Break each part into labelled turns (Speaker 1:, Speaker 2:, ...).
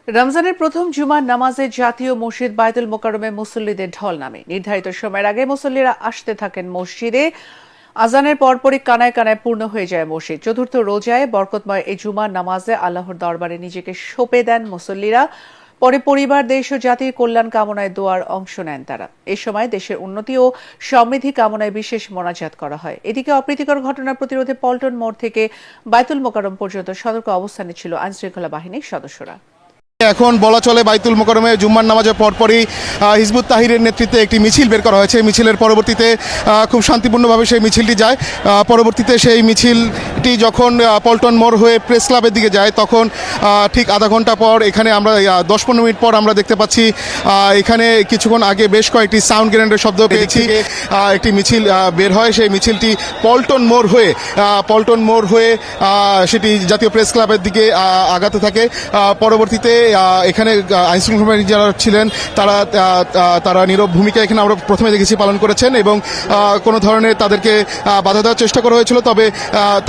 Speaker 1: রমজানের প্রথম জুমার নামাজে জাতীয় মসজিদ বায়তুল মোকাররমে মুসল্লিদের ঢল নামে। নির্ধারিত সময়ের আগে মুসল্লিরা আসতে থাকেন মসজিদে। আজানের পরপরই কানায় কানায় পূর্ণ হয়ে যায় মসজিদ। চতুর্থ রোজায় বরকতময় এই জুমার নামাজে আল্লাহর দরবারে নিজেকে সঁপে দেন মুসল্লিরা। পরে পরিবার, দেশ ও জাতির কল্যাণ কামনায় দোয়ার অংশ নেন তারা। এ সময় দেশের উন্নতি ও সমৃদ্ধি কামনায় বিশেষ মোনাজাত করা হয়। এদিকে অপ্রীতিকর ঘটনা প্রতিরোধে পল্টন মোড় থেকে বায়তুল মোকাররম পর্যন্ত সতর্ক অবস্থানে ছিল আইনশৃঙ্খলা বাহিনীর সদস্যরা।
Speaker 2: এখন বলা চলে বাইতুল মোকাররমে জুম্মার নামাজের পরপরই হিজবুত তাহরিরের নেতৃত্বে একটি মিছিল বের করা হয়েছে। মিছিলের পরবর্তীতে খুব শান্তিপূর্ণভাবে সেই মিছিলটি যায়। পরবর্তীতে সেই মিছিলটি যখন পল্টন মোড় হয়ে প্রেস ক্লাবের দিকে যায়, তখন ঠিক আধা ঘন্টা পর এখানে আমরা 10-15 মিনিট পর আমরা দেখতে পাচ্ছি এখানে কিছুক্ষণ আগে বেশ কয়েকটি সাউন্ড গ্রেনেডের শব্দ পেয়েছি। একটি মিছিল বের হয়। সেই মিছিলটি পল্টন মোড় হয়ে সেটি জাতীয় প্রেস ক্লাবের দিকে আগাতে থাকে। পরবর্তীতে এখানে আইনশৃঙ্খলা বাহিনী যারা ছিলেন তারা নীরব ভূমিকা এখানে আমরা প্রথমে দেখেছি পালন করেছেন এবং কোনো ধরনের তাদেরকে বাধা দেওয়ার চেষ্টা করা হয়েছিল। তবে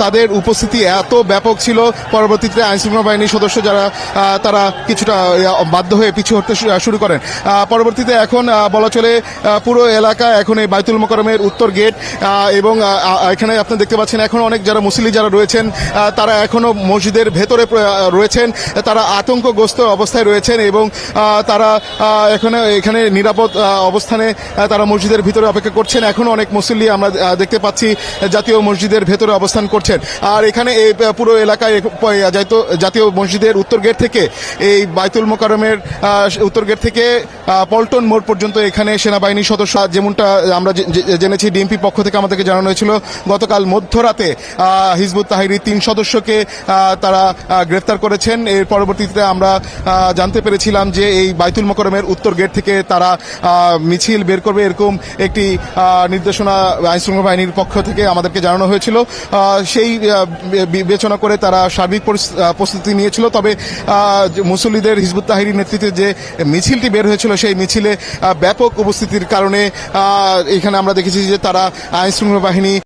Speaker 2: তাদের উপস্থিতি এত ব্যাপক ছিল, পরবর্তীতে আইনশৃঙ্খলা বাহিনীর সদস্য যারা তারা কিছুটা বাধ্য হয়ে পিছু হটতে শুরু করেন। পরবর্তীতে এখন বলা চলে পুরো এলাকা এখন এই বাইতুল মোকাররমের উত্তর গেট এবং এখানে আপনি দেখতে পাচ্ছেন এখন অনেক যারা মুসল্লি যারা রয়েছেন তারা এখনো মসজিদের ভেতরে রয়েছেন। তারা আতঙ্কগ্রস্ত অবস্থায় রয়েছেন এবং তারা এখানে নিরাপদ অবস্থানে তারা মসজিদের ভিতরে অপেক্ষা করছেন। এখনো অনেক মুসল্লি আমরা দেখতে পাচ্ছি জাতীয় মসজিদের ভেতরে অবস্থান করছেন। আর এখানে এই পুরো এলাকায় জাতীয় মসজিদের উত্তর গেট থেকে এই বাইতুল মোকাররমের উত্তর গেট থেকে পল্টন মোড় পর্যন্ত এখানে সেনাবাহিনীর সদস্য, যেমনটা আমরা জেনেছি ডিএমপি পক্ষ থেকে আমাদেরকে জানানো হয়েছিল গতকাল মধ্যরাতে হিজবুত তাহরির 3 সদস্যকে তারা গ্রেফতার করেছেন। এর পরবর্তীতে আমরা জানতে পেরেছিলাম যে এই বাইতুল মোকাররমের উত্তর গেট থেকে তারা মিছিল বের করবে, এরকম একটি নির্দেশনা আইনশৃঙ্খলা বাহিনীর পক্ষ থেকে আমাদেরকে জানানো হয়েছিল। সেই বিবেচনা করে তারা সার্বিক প্রস্তুতি নিয়েছিল। তবে মুসল্লিদের হিজবুত তাহরির নেতৃত্বে যে মিছিলটি বের হয়েছিল সেই মিছিলে ব্যাপক উপস্থিতির কারণে এখানে আমরা দেখেছি যে তারা আইনশৃঙ্খলা বাহিনী